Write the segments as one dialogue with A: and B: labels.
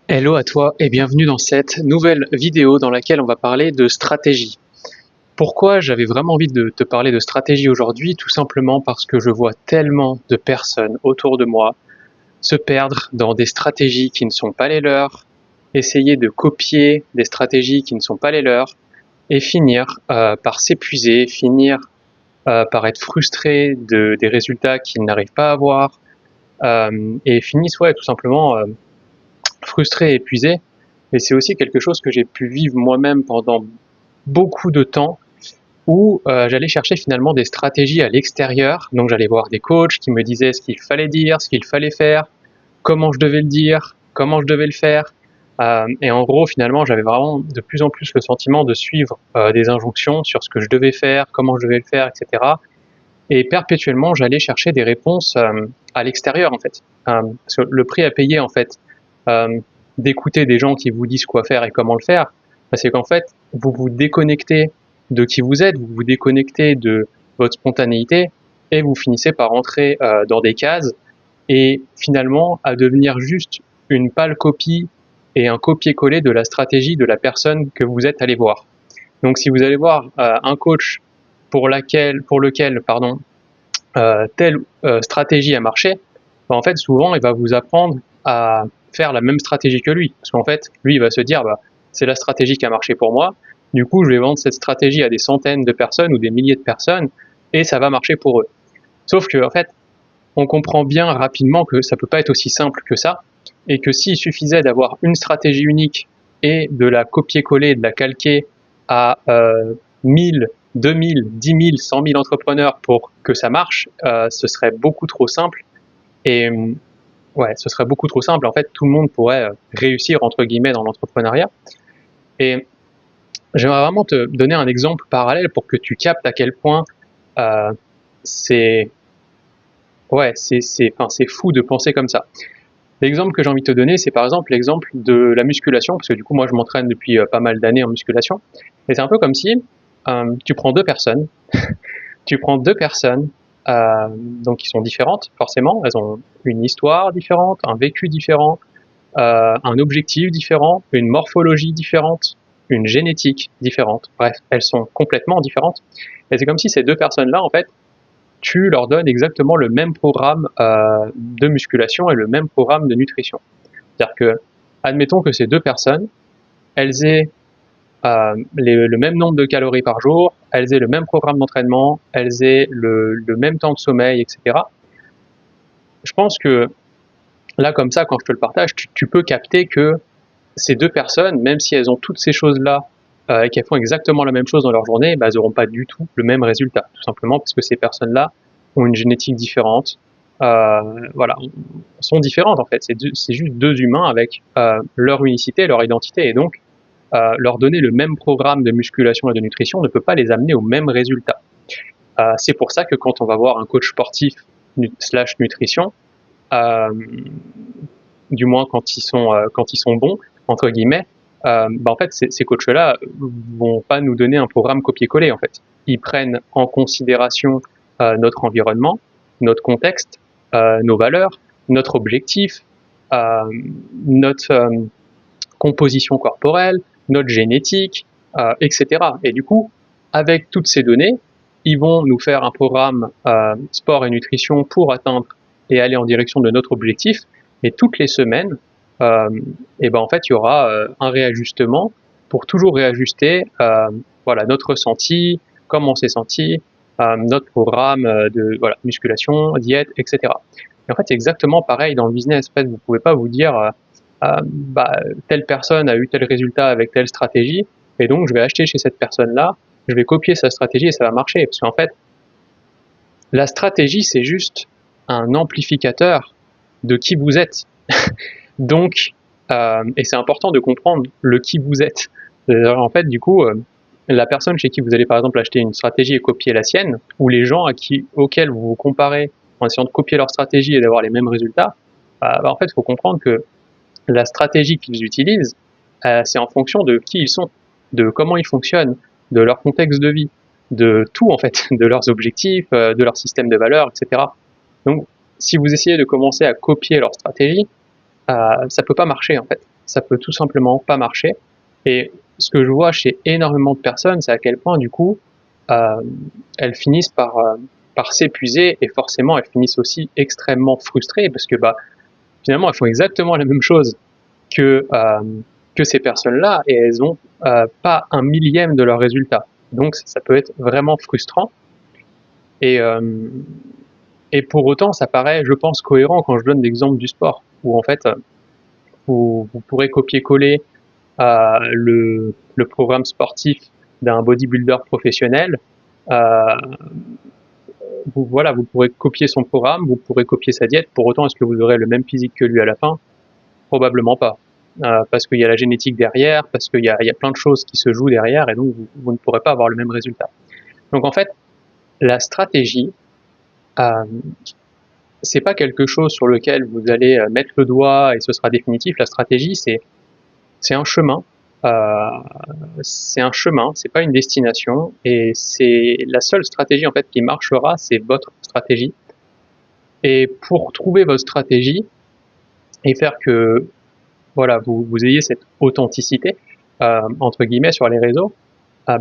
A: Hello à toi et bienvenue dans cette nouvelle vidéo dans laquelle on va parler de stratégie. Pourquoi j'avais vraiment envie de te parler de stratégie aujourd'hui? Tout simplement parce que je vois tellement de personnes autour de moi se perdre dans des stratégies qui ne sont pas les leurs, essayer de copier des stratégies qui ne sont pas les leurs et finir par s'épuiser, finir par être frustré des résultats qu'ils n'arrivent pas à avoir et finissent tout simplement frustré et épuisé. Et c'est aussi quelque chose que j'ai pu vivre moi-même pendant beaucoup de temps où j'allais chercher finalement des stratégies à l'extérieur. Donc j'allais voir des coachs qui me disaient ce qu'il fallait dire, ce qu'il fallait faire, comment je devais le dire, comment je devais le faire. Et en gros, finalement, j'avais vraiment de plus en plus le sentiment de suivre des injonctions sur ce que je devais faire, comment je devais le faire, etc. Et perpétuellement, j'allais chercher des réponses à l'extérieur, en fait. Parce que le prix à payer, en fait, euh, d'écouter des gens qui vous disent quoi faire et comment le faire, c'est qu'en fait, vous vous déconnectez de qui vous êtes, vous vous déconnectez de votre spontanéité et vous finissez par entrer dans des cases et finalement à devenir juste une pâle copie et un copier-coller de la stratégie de la personne que vous êtes allé voir. Donc si vous allez voir un coach pour lequel telle stratégie a marché, en fait souvent il va vous apprendre à faire la même stratégie que lui. Parce qu'en fait, lui il va se dire c'est la stratégie qui a marché pour moi, du coup je vais vendre cette stratégie à des centaines de personnes ou des milliers de personnes et ça va marcher pour eux. Sauf que en fait, on comprend bien rapidement que ça peut pas être aussi simple que ça et que s'il suffisait d'avoir une stratégie unique et de la copier-coller, de la calquer à 1000, 2000, 10 000, 100 000 entrepreneurs pour que ça marche, ce serait beaucoup trop simple. Et ouais, ce serait beaucoup trop simple. En fait, tout le monde pourrait réussir, entre guillemets, dans l'entrepreneuriat. Et j'aimerais vraiment te donner un exemple parallèle pour que tu captes à quel point euh, c'est c'est fou de penser comme ça. L'exemple que j'ai envie de te donner, c'est par exemple l'exemple de la musculation, parce que du coup, moi, je m'entraîne depuis pas mal d'années en musculation. Et c'est un peu comme si tu prends deux personnes, tu prends deux personnes, donc qui sont différentes, forcément. Elles ont une histoire différente, un vécu différent, un objectif différent, une morphologie différente, une génétique différente. Bref, elles sont complètement différentes. Et c'est comme si ces deux personnes-là, en fait, tu leur donnes exactement le même programme de musculation et le même programme de nutrition. C'est-à-dire que, admettons que ces deux personnes, elles aient le même nombre de calories par jour, elles aient le même programme d'entraînement, elles aient le même temps de sommeil, etc. Je pense que là, comme ça, quand je te le partage, tu peux capter que ces deux personnes, même si elles ont toutes ces choses-là et qu'elles font exactement la même chose dans leur journée, elles n'auront pas du tout le même résultat, tout simplement parce que ces personnes-là ont une génétique différente, voilà, sont différentes en fait. C'est juste deux humains avec leur unicité, leur identité, et donc leur donner le même programme de musculation et de nutrition ne peut pas les amener au même résultat. C'est pour ça que quand on va voir un coach sportif slash nutrition, euh, du moins quand ils sont bons entre guillemets, en fait ces coachs-là vont pas nous donner un programme copier-coller en fait. Ils prennent en considération notre environnement, notre contexte, nos valeurs, notre objectif, euh, notre composition corporelle, notre génétique, etc. Et du coup, avec toutes ces données, ils vont nous faire un programme sport et nutrition pour atteindre et aller en direction de notre objectif. Et toutes les semaines, et en fait, il y aura un réajustement pour toujours réajuster voilà, notre ressenti, comment on s'est senti, notre programme de voilà, musculation, diète, etc. Et en fait, c'est exactement pareil dans le business. En fait, vous pouvez pas vous dire telle personne a eu tel résultat avec telle stratégie, et donc je vais acheter chez cette personne-là, je vais copier sa stratégie et ça va marcher. Parce qu'en fait, la stratégie, c'est juste un amplificateur de qui vous êtes. Donc, et c'est important de comprendre le qui vous êtes. En fait, du coup, la personne chez qui vous allez par exemple acheter une stratégie et copier la sienne, ou les gens auxquels vous vous comparez en essayant de copier leur stratégie et d'avoir les mêmes résultats, en fait, il faut comprendre que la stratégie qu'ils utilisent, c'est en fonction de qui ils sont, de comment ils fonctionnent, de leur contexte de vie, de tout en fait, de leurs objectifs, de leur système de valeurs, etc. Donc, si vous essayez de commencer à copier leur stratégie, ça peut pas marcher en fait. ça peut tout simplement pas marcher. Et ce que je vois chez énormément de personnes, c'est à quel point du coup elles finissent par s'épuiser, et forcément elles finissent aussi extrêmement frustrées parce que finalement elles font exactement la même chose que ces personnes-là, et elles ont pas un millième de leur résultat. Donc ça peut être vraiment frustrant. Et, et pour autant, ça paraît, je pense, cohérent quand je donne l'exemple du sport, où en fait, vous pourrez copier-coller le programme sportif d'un bodybuilder professionnel. Euh, vous pourrez copier son programme, vous pourrez copier sa diète. Pour autant, est-ce que vous aurez le même physique que lui à la fin? Probablement pas. Parce qu'il y a la génétique derrière, parce qu'il y a plein de choses qui se jouent derrière, et donc vous ne pourrez pas avoir le même résultat. Donc en fait, la stratégie, euh, c'est pas quelque chose sur lequel vous allez mettre le doigt et ce sera définitif. La stratégie, c'est un chemin. C'est un chemin, c'est pas une destination, et c'est la seule stratégie en fait qui marchera, c'est votre stratégie. Et pour trouver votre stratégie et faire que voilà vous ayez cette authenticité entre guillemets sur les réseaux,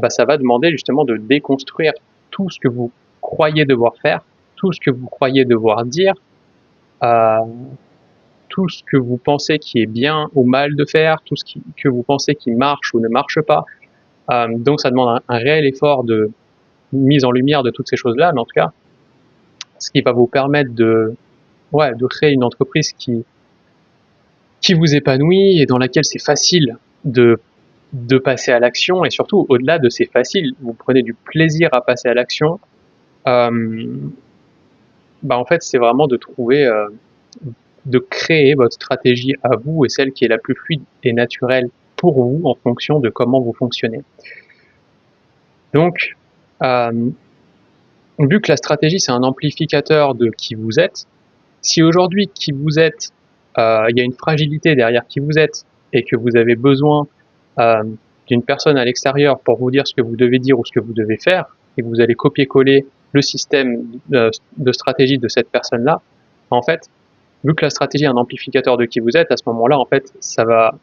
A: ça va demander justement de déconstruire tout ce que vous croyez devoir faire, tout ce que vous croyez devoir dire, euh, tout ce que vous pensez qui est bien ou mal de faire, tout ce que vous pensez qui marche ou ne marche pas. Donc ça demande un réel effort de mise en lumière de toutes ces choses-là, mais en tout cas, ce qui va vous permettre de créer une entreprise qui vous épanouit et dans laquelle c'est facile de passer à l'action, et surtout, au-delà de c'est facile, vous prenez du plaisir à passer à l'action. En fait, c'est vraiment de trouver, de créer votre stratégie à vous et celle qui est la plus fluide et naturelle pour vous en fonction de comment vous fonctionnez. Donc, vu que la stratégie, c'est un amplificateur de qui vous êtes, si aujourd'hui qui vous êtes, il y a une fragilité derrière qui vous êtes et que vous avez besoin d'une personne à l'extérieur pour vous dire ce que vous devez dire ou ce que vous devez faire, et que vous allez copier-coller le système de stratégie de cette personne-là, en fait, vu que la stratégie est un amplificateur de qui vous êtes, à ce moment-là, en fait, ça va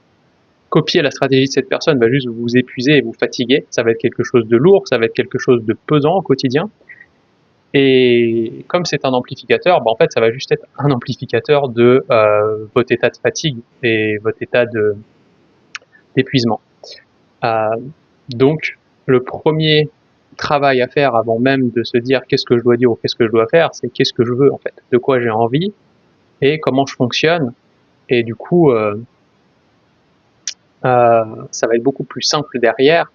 A: copier la stratégie de cette personne, va juste vous épuiser et vous fatiguer. Ça va être quelque chose de lourd, ça va être quelque chose de pesant au quotidien. Et comme c'est un amplificateur, en fait, ça va juste être un amplificateur de votre état de fatigue et votre état d'épuisement. Donc, le premier travail à faire avant même de se dire qu'est-ce que je dois dire ou qu'est-ce que je dois faire, c'est qu'est-ce que je veux en fait, de quoi j'ai envie et comment je fonctionne. Et du coup, ça va être beaucoup plus simple derrière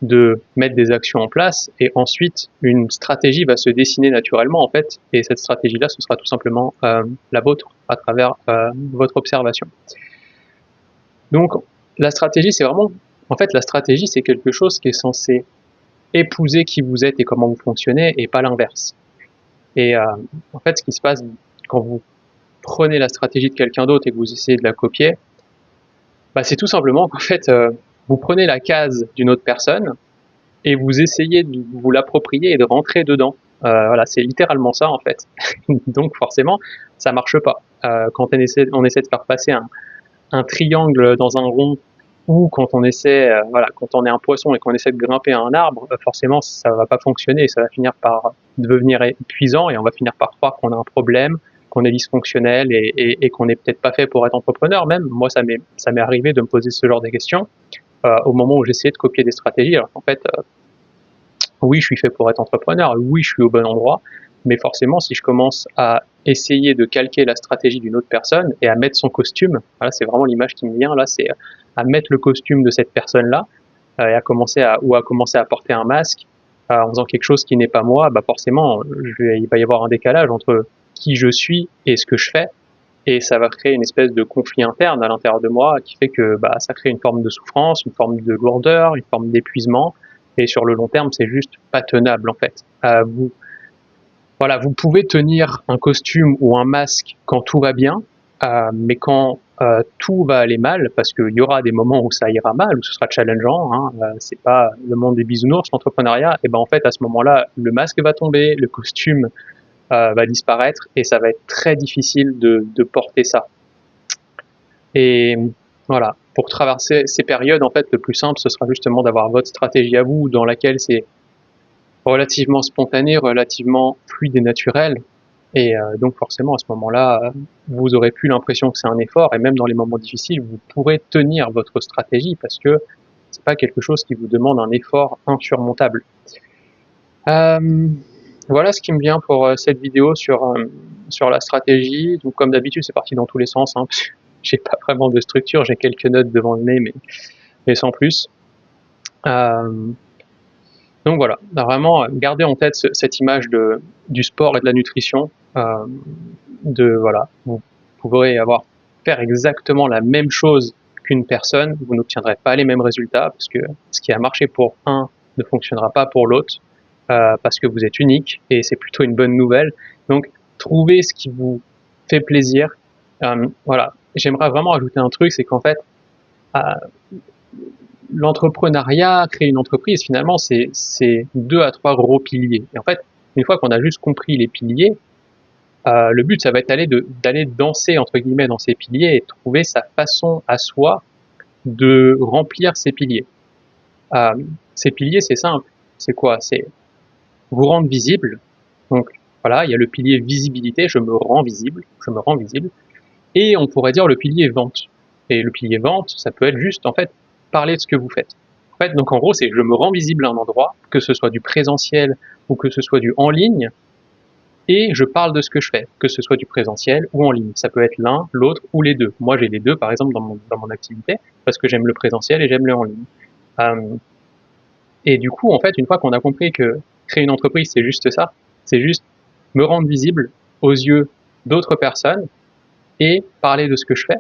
A: de mettre des actions en place, et ensuite une stratégie va se dessiner naturellement en fait, et cette stratégie-là, ce sera tout simplement la vôtre à travers votre observation. Donc la stratégie, c'est vraiment, en fait, la stratégie, c'est quelque chose qui est censé épouser qui vous êtes et comment vous fonctionnez, et pas l'inverse. Et en fait, ce qui se passe quand vous prenez la stratégie de quelqu'un d'autre et que vous essayez de la copier, c'est tout simplement qu'en fait, vous prenez la case d'une autre personne et vous essayez de vous l'approprier et de rentrer dedans. Voilà, c'est littéralement ça en fait. Donc forcément, ça marche pas. Quand on essaie de faire passer un triangle dans un rond, ou quand on essaie, quand on est un poisson et qu'on essaie de grimper à un arbre, forcément ça va pas fonctionner, ça va finir par devenir épuisant, et on va finir par croire qu'on a un problème, qu'on est dysfonctionnel, et qu'on n'est peut-être pas fait pour être entrepreneur. Même moi, ça m'est arrivé de me poser ce genre de questions au moment où j'essayais de copier des stratégies, alors qu'en fait, oui, je suis fait pour être entrepreneur, oui, je suis au bon endroit, mais forcément, si je commence à essayer de calquer la stratégie d'une autre personne et à mettre son costume, voilà, c'est vraiment l'image qui me vient là, c'est à mettre le costume de cette personne-là, et à commencer à porter un masque en faisant quelque chose qui n'est pas moi, forcément, il va y avoir un décalage entre qui je suis et ce que je fais, et ça va créer une espèce de conflit interne à l'intérieur de moi qui fait que ça crée une forme de souffrance, une forme de lourdeur, une forme d'épuisement, et sur le long terme, c'est juste pas tenable en fait. Vous pouvez tenir un costume ou un masque quand tout va bien, mais quand tout va aller mal, parce qu'il y aura des moments où ça ira mal, où ce sera challengeant, hein, c'est pas le monde des bisounours, l'entrepreneuriat, et en fait à ce moment-là, le masque va tomber, le costume va disparaître, et ça va être très difficile de porter ça. Et Voilà, pour traverser ces périodes, en fait, le plus simple, ce sera justement d'avoir votre stratégie à vous, dans laquelle c'est relativement spontané, relativement fluide et naturel. Et donc forcément, à ce moment-là, vous aurez plus l'impression que c'est un effort, et même dans les moments difficiles, vous pourrez tenir votre stratégie parce que c'est pas quelque chose qui vous demande un effort insurmontable. Voilà ce qui me vient pour cette vidéo sur la stratégie. Donc comme d'habitude, c'est parti dans tous les sens, hein. J'ai pas vraiment de structure, j'ai quelques notes devant le nez, mais sans plus. Donc voilà, vraiment gardez en tête cette image du sport et de la nutrition. Voilà, vous pourrez faire exactement la même chose qu'une personne, vous n'obtiendrez pas les mêmes résultats parce que ce qui a marché pour un ne fonctionnera pas pour l'autre, parce que vous êtes unique et c'est plutôt une bonne nouvelle. Donc trouvez ce qui vous fait plaisir. Voilà, j'aimerais vraiment ajouter un truc, c'est qu'en fait, euh, l'entrepreneuriat, créer une entreprise, finalement, c'est 2 à 3 gros piliers. Et en fait, une fois qu'on a juste compris les piliers, le but, ça va être d'aller danser, entre guillemets, dans ces piliers et trouver sa façon à soi de remplir ces piliers. Ces piliers, c'est simple. C'est quoi? C'est vous rendre visible. Donc, voilà, il y a le pilier visibilité, je me rends visible, je me rends visible. Et on pourrait dire le pilier vente. Et le pilier vente, ça peut être juste, en fait, parler de ce que vous faites. En fait, donc en gros, c'est je me rends visible à un endroit, que ce soit du présentiel ou que ce soit du en ligne, et je parle de ce que je fais, que ce soit du présentiel ou en ligne. Ça peut être l'un, l'autre ou les deux. Moi, j'ai les deux, par exemple, dans mon activité, parce que j'aime le présentiel et j'aime le en ligne. Et du coup, en fait, une fois qu'on a compris que créer une entreprise, c'est juste ça, c'est juste me rendre visible aux yeux d'autres personnes et parler de ce que je fais,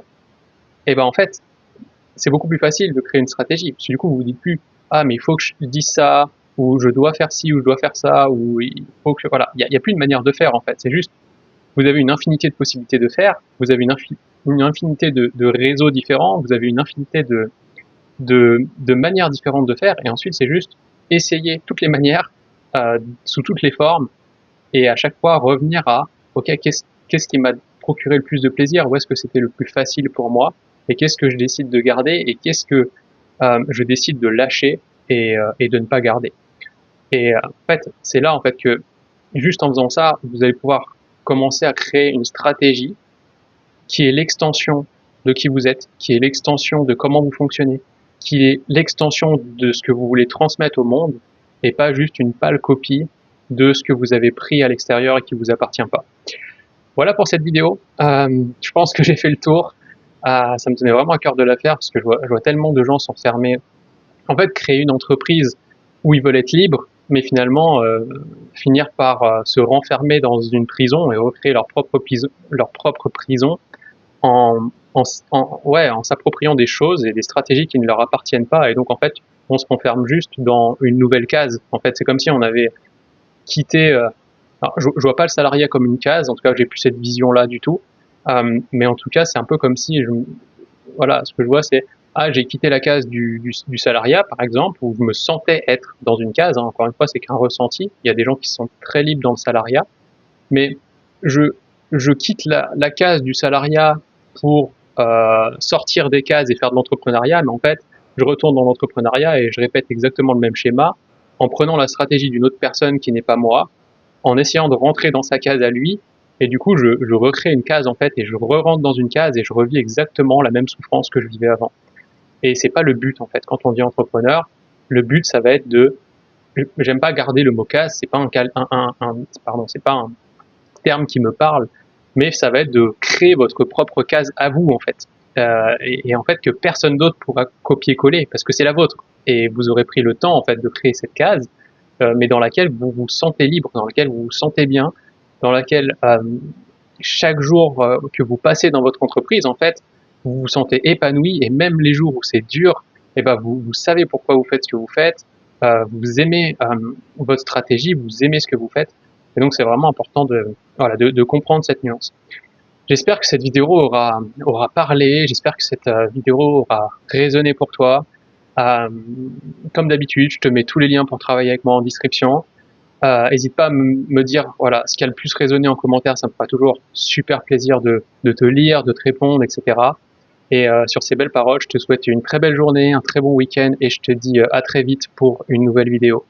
A: et ben en fait, c'est beaucoup plus facile de créer une stratégie. Parce que du coup, vous vous dites plus, ah, mais il faut que je dise ça, ou je dois faire ci, ou je dois faire ça, ou il faut que, voilà. Il y a plus de manière de faire, en fait. C'est juste, vous avez une infinité de possibilités de faire, vous avez une infinité de réseaux différents, vous avez une infinité de manières différentes de faire, et ensuite, c'est juste essayer toutes les manières, sous toutes les formes, et à chaque fois revenir à, ok, qu'est-ce qui m'a procuré le plus de plaisir, où est-ce que c'était le plus facile pour moi, et qu'est-ce que je décide de garder, et qu'est-ce que je décide de lâcher et de ne pas garder. Et en fait, c'est là en fait que juste en faisant ça, vous allez pouvoir commencer à créer une stratégie qui est l'extension de qui vous êtes, qui est l'extension de comment vous fonctionnez, qui est l'extension de ce que vous voulez transmettre au monde, et pas juste une pâle copie de ce que vous avez pris à l'extérieur et qui vous appartient pas. Voilà pour cette vidéo. Je pense que j'ai fait le tour. Ça me tenait vraiment à cœur de la faire parce que je vois tellement de gens s'enfermer. En fait, créer une entreprise où ils veulent être libres, mais finalement finir par se renfermer dans une prison et recréer leur propre prison en s'appropriant des choses et des stratégies qui ne leur appartiennent pas. Et donc, en fait, on se renferme juste dans une nouvelle case. En fait, c'est comme si on avait quitté... alors, je vois pas le salariat comme une case, en tout cas, j'ai plus cette vision-là du tout. Mais en tout cas, c'est un peu comme si... voilà, ce que je vois, c'est... Ah, j'ai quitté la case du salariat, par exemple, où je me sentais être dans une case. Hein. Encore une fois, c'est qu'un ressenti. Il y a des gens qui sont très libres dans le salariat. Mais je, je quitte la case du salariat pour sortir des cases et faire de l'entrepreneuriat, mais en fait, je retourne dans l'entrepreneuriat et je répète exactement le même schéma en prenant la stratégie d'une autre personne qui n'est pas moi, en essayant de rentrer dans sa case à lui, et du coup, je recrée une case en fait, et je re-rentre dans une case et je revis exactement la même souffrance que je vivais avant. Et c'est pas le but en fait. Quand on dit entrepreneur, le but ça va être j'aime pas garder le mot case, c'est pas pardon, c'est pas un terme qui me parle, mais ça va être de créer votre propre case à vous en fait. Et en fait que personne d'autre pourra copier-coller parce que c'est la vôtre. Et vous aurez pris le temps en fait de créer cette case, mais dans laquelle vous vous sentez libre, dans laquelle vous vous sentez bien, dans laquelle chaque jour que vous passez dans votre entreprise, en fait, vous vous sentez épanoui et même les jours où c'est dur, eh ben vous savez pourquoi vous faites ce que vous faites, vous aimez votre stratégie, vous aimez ce que vous faites, et donc c'est vraiment important de comprendre cette nuance. J'espère que cette vidéo aura parlé, j'espère que cette vidéo aura résonné pour toi. Euh, Comme d'habitude, je te mets tous les liens pour travailler avec moi en description. N'hésite pas à me dire voilà ce qui a le plus résonné en commentaire, ça me fera toujours super plaisir de te lire, de te répondre, etc. Et sur ces belles paroles, je te souhaite une très belle journée, un très bon week-end et je te dis à très vite pour une nouvelle vidéo.